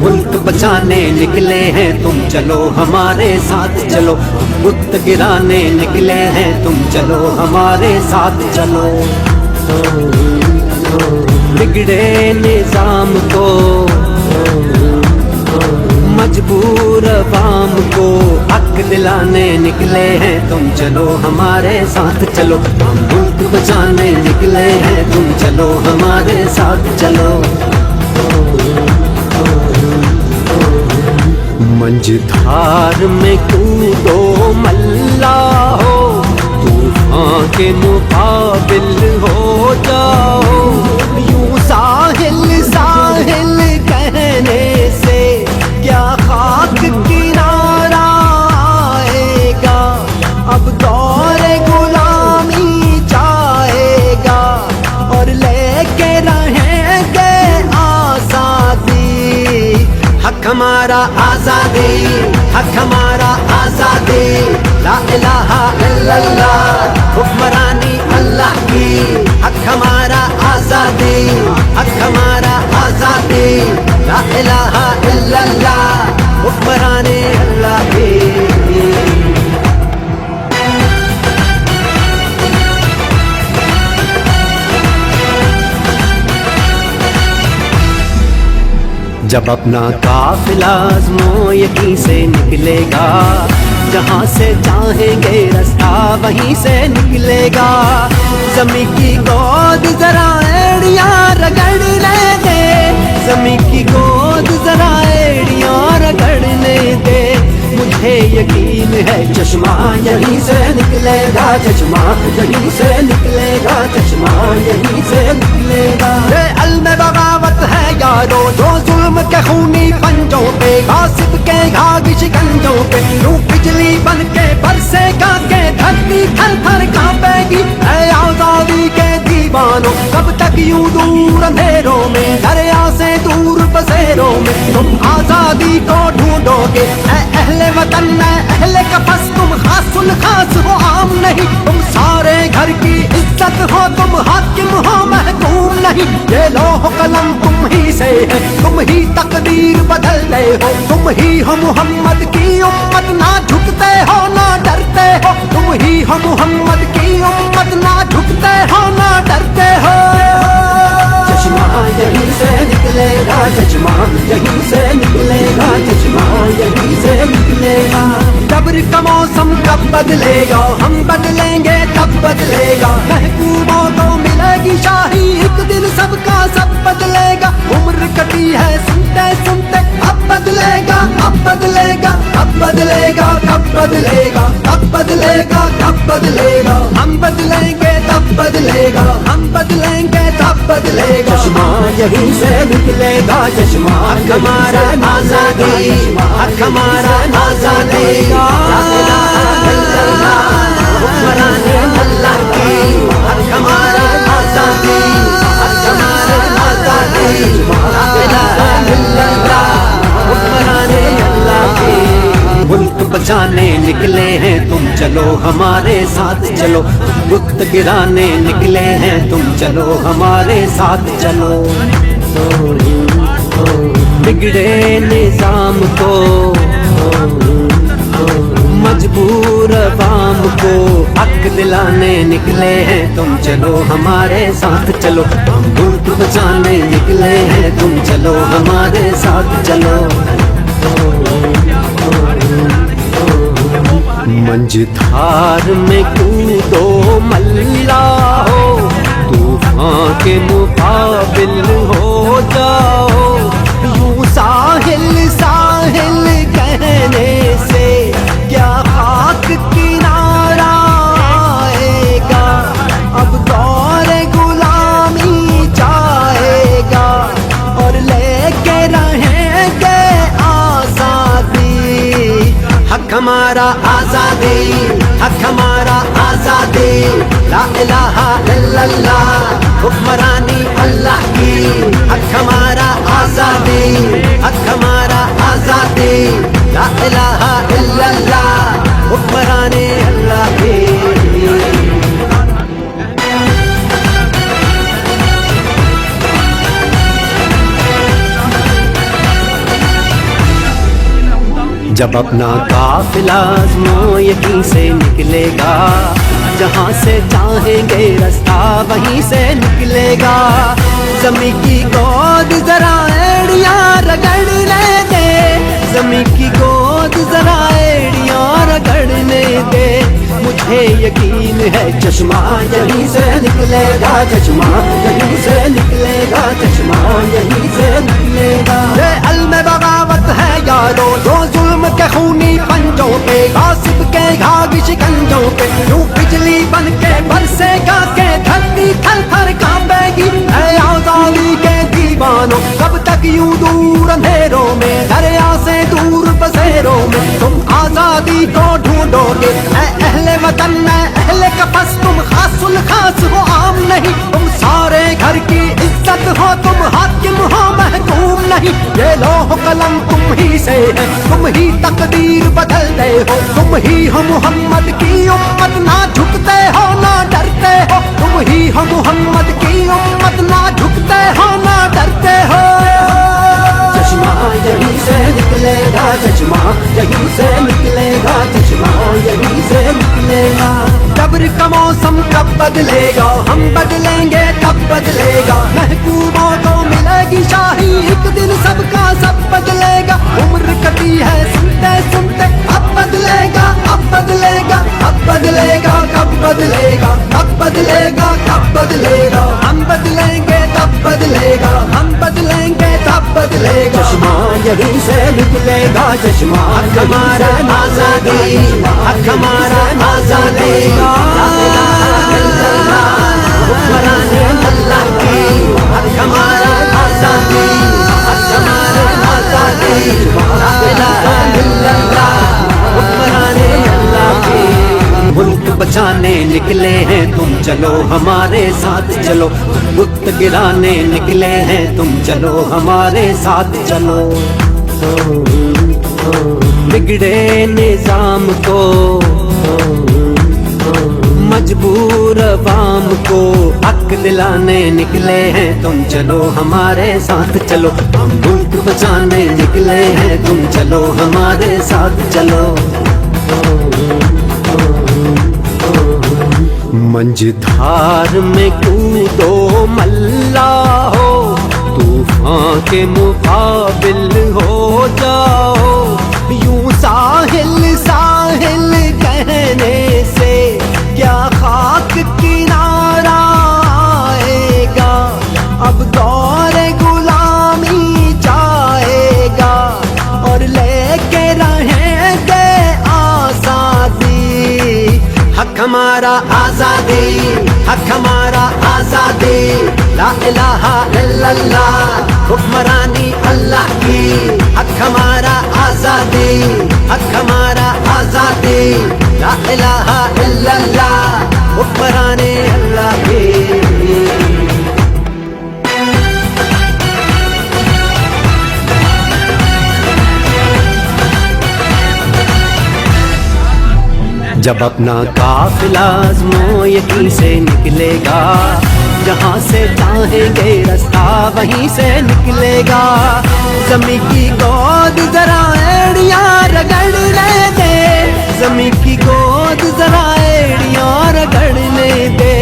मुल्क बचाने निकले हैं तुम चलो हमारे साथ चलो, बुत गिराने निकले हैं तुम चलो हमारे साथ चलो। बिगड़े निजाम को मजबूर अवाम को हक दिलाने निकले हैं तुम चलो हमारे साथ चलो, हम मुल्क बचाने निकले हैं तुम चलो हमारे साथ चलो। मंझधार में कूदो मल्ला हो, तूफान के मुकाबिल हो जाओ। यूं साहिल साहिल कहने से क्या खाक किनारा आएगा, अब दौर गुलामी जाएगा और लेके रहेंगे आजादी। हक हमारा आजादी, हक हमारा आजादी, ला इलाहा इल्लल्लाह हुक्मरानी अल्लाह की। हक हमारा आजादी, हक हमारा आजादी, ला इलाहा इल्लल्लाह हुक्मरानी अल्लाह की। जब अपना काफिला आज़मो यहीं से निकलेगा, जहाँ से चाहेंगे रास्ता वहीं से निकलेगा। ज़मीं की गोद जरा एड़ियाँ रगड़ने दे, ज़मीं की गोद जरा एड़ियाँ रगड़ने दे। मुझे यकीन है चश्मा यहीं से निकलेगा, चश्मा यहीं से निकलेगा, चश्मा यहीं से निकलेगा। ये अल्म बगावत है यारो जो जुल्म के खूनी पंजों पे, गासिब के घाघ शिकंजों पे, यूं बिजली बन के बरसेगा के धरती थर थर कांपेगी। ऐ आजादी के दीवानों कब तक यूं दूर अंधेरों में, दरिया से दूर बसेरों में तुम आजादी को ढूंढोगे। ऐ अहले वतन ऐ अहले कफस तुम खासुल खास हो आम नहीं, तुम सारे घर की इज्जत हो, तुम हाकिम हो महकूम नहीं। ये लोह कलम तुम ही से है, तुम ही तकदीर बदलते हो, तुम ही हो मोहम्मद की उम्मत, ना झुकते हो ना डरते हो। तुम ही हो मोहम्मद की उम्मत, ना झुकते हो ना डरते हो। चश्मा यहीं से निकलेगा, चश्मा यहीं से निकलेगा, चश्मा यहीं से निकलेगा। जबर का मौसम कब बदलेगा, हम बदलेंगे तब बदलेगा। महबूबों को मिलेगी शाही, एक दिन सबका सब बदलेगा। उम्र कटी है सुनते सुनते, अब बदलेगा अब बदलेगा अब बदलेगा, कब बदलेगा कब बदलेगा कब बदलेगा। हम बदलेंगे तब बदलेगा, हम बदलेंगे तब बदलेगा। चश्मा यहीं से निकलेगा, चश्मा हक हमारा आजादी, हक हमारा आजादी, ला इलाहा इल्लल्लाह हुक्मरानी अल्लाह की। हक हमारा आजादी, हक हमारा आजादी, ला इलाहा इल्लल्लाह हुक्मरानी अल्लाह की। मुल्क बचाने निकले हैं तुम चलो हमारे साथ चलो, बुत गिराने निकले हैं तुम चलो हमारे साथ चलो। बिगड़े निजाम को मजबूर अवाम को हक दिलाने निकले हैं तुम चलो हमारे साथ चलो, हम मुल्क बचाने निकले हैं तुम चलो हमारे साथ चलो। मंझधार में कूदो मल्ला हो, तूफान के मुकाबिल हो जाओ। यूं साहिल साहिल कहने से क्या खाक किनारा आएगा, अब दौर गुलामी जाएगा और लेके रहेंगे आजादी। हक हमारा आजादी, हक हमारा आजादी, ला इलाहा इल्लल्लाह हुक्मरानी अल्लाह की। हक हमारा आजादी, हक हमारा आजादी, ला इलाहा इल्लल्लाह हुक्मरानी अल्लाह की। जब अपना काफिला आज़मो यहीं से निकलेगा, जहाँ से चाहेंगे रास्ता वहीं से निकलेगा। ज़मीं की गोद जरा एड़ियाँ रगड़ने दे, ज़मीं की गोद जरा एड़ियाँ रगड़ने दे। मुझे यकीन है चश्मा यहीं से निकलेगा, चश्मा यहीं से निकलेगा, चश्मा यहीं से निकलेगा। ये अल्म बगावत है यारो जो जुल्म के खूनी पंजों पे, गासिब के घाव शिकंजों पे, यूं बिजली बन के बरसेगा के धरती थर थर कांपेगी। है आजादी के दीवानों कब तक यूं दूर अंधेरों में, दरिया से दूर बसेरों में तुम आजादी को ढूंढोगे। अहले वतन में अहले कफस तुम खासुल खास हो, आम नहीं तुम सारे घर की इज्जत हो, तुम हाकिम हो महकूम नहीं। ये लौह कलम तुम ही से है, तुम ही तकदीर बदलते हो, तुम ही हो मोहम्मद की उम्मत, ना झुकते हो ना डरते हो। तुम ही हो मोहम्मद की उम्मत, ना झुकते हो ना डरते हो। चश्मा यहीं से निकलेगा, चश्मा यहीं से निकलेगा, चश्मा यहीं से निकलेगा। जबर का मौसम कब बदलेगा, हम बदलेंगे तब बदलेगा। महबूबों को मिलेगी शाही, एक दिन सबका सब बदलेगा। उम्र कटी है सुनते सुनते, अब बदलेगा अब बदलेगा अब बदलेगा, कब बदलेगा अब बदलेगा कब बदलेगा। हम बदलेंगे तब बदलेगा, हम बदलेंगे तब बदलेगा। चश्मा यहीं से निकलेगा, चश्मा हमारा आजादी, हमारा आजादी। हुक्मराने अल्लाह की हमारा आजादी, हमारा आजादी। ला इलाहा इल्लल्लाह हुक्मराने अल्लाह की। मुल्क बचाने निकले हैं तुम चलो हमारे साथ चलो, बुत गिराने निकले हैं तुम चलो हमारे साथ चलो। बिगड़े निजाम को मजबूर अवाम को हक दिलाने निकले हैं तुम चलो हमारे साथ चलो। हम मुल्क बचाने निकले हैं तुम चलो हमारे साथ चलो। मंझधार में कूदो मल्ला हो, तूफान के मुकाबिल हो जाओ। यूं साहिल साहिल कहने से क्या खाक किनारा आएगा, अब दौर गुलामी जाएगा और लेके रहेंगे आजादी। हक हमारा आजादी, हक हमारा आजादी। ला इलाहा इल्लल्लाह हुक्मरानी अल्लाह की। हक हमारा आजादी, हक हमारा आजादी। ला इलाहा इल्लल्लाह हुक्मरानी अल्लाह की। जब अपना काफिला आज़मो यहीं से निकलेगा, जहाँ से चाहेंगे रास्ता वहीं से निकलेगा। ज़मीं की गोद जरा एड़ियाँ रगड़ने दे, ज़मीं की गोद जरा एड़ियाँ रगड़ने दे।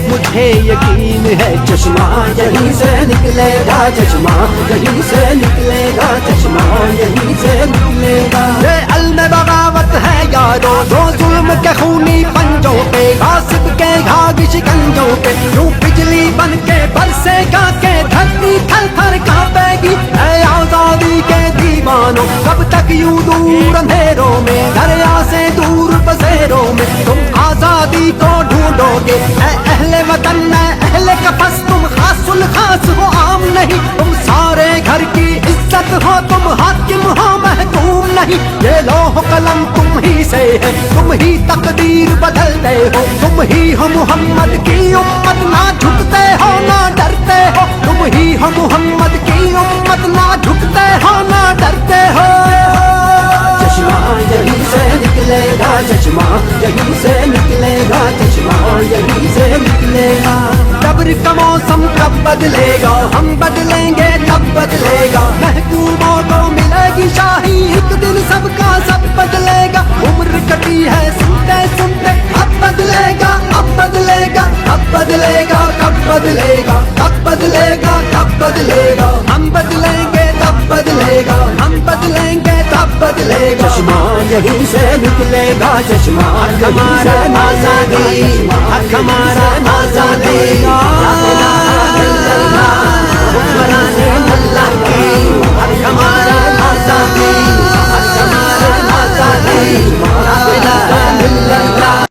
मुझे यकीन है चश्मा यहीं से निकलेगा, चश्मा यहीं से निकलेगा, चश्मा यहीं से निकलेगा। ये अल्म बगावत है यारो जो जुल्म के खूनी पंजों पे, गासिब के घाव शिकंजों पे, यूं बिजली बन के बरसेगा के धरती थर थर कांपेगी। है आजादी के दीवानों कब तक यूं दूर अंधेरों में, दरिया से दूर बसेरों में तुम आजादी को ढूंढोगे। अहले वतन में अहले कफस तुम खासुल खास हो, आम नहीं तुम सारे घर की इज्जत हो, तुम हाकिम हो महकूम नहीं। ये लौह कलम तुम ही से है, तुम ही तकदीर बदलते हो, तुम ही हो मोहम्मद की उम्मत, ना झुकते हो ना डरते हो। तुम ही हो मोहम्मद की उम्मत, ना झुकते हो ना डरते हो। चश्मा यहीं से निकलेगा, चश्मा यहीं से निकलेगा, चश्मा यहीं से निकलेगा। जबर का मौसम कब बदलेगा, हम बदलेंगे तब बदलेगा। महबूबों को मिलेगी शाही, एक दिन सबका सब بدلے گا کب بدلے گا کب بدلے گا کب بدلے گا ہم بدلیں گے تب بدلے گا ہم بدلیں گے تب بدلے گا چشمہ یہیں سے نکلے گا چشمہ ہمارا آزادی حق ہمارا آزادی لا الہ الا اللہ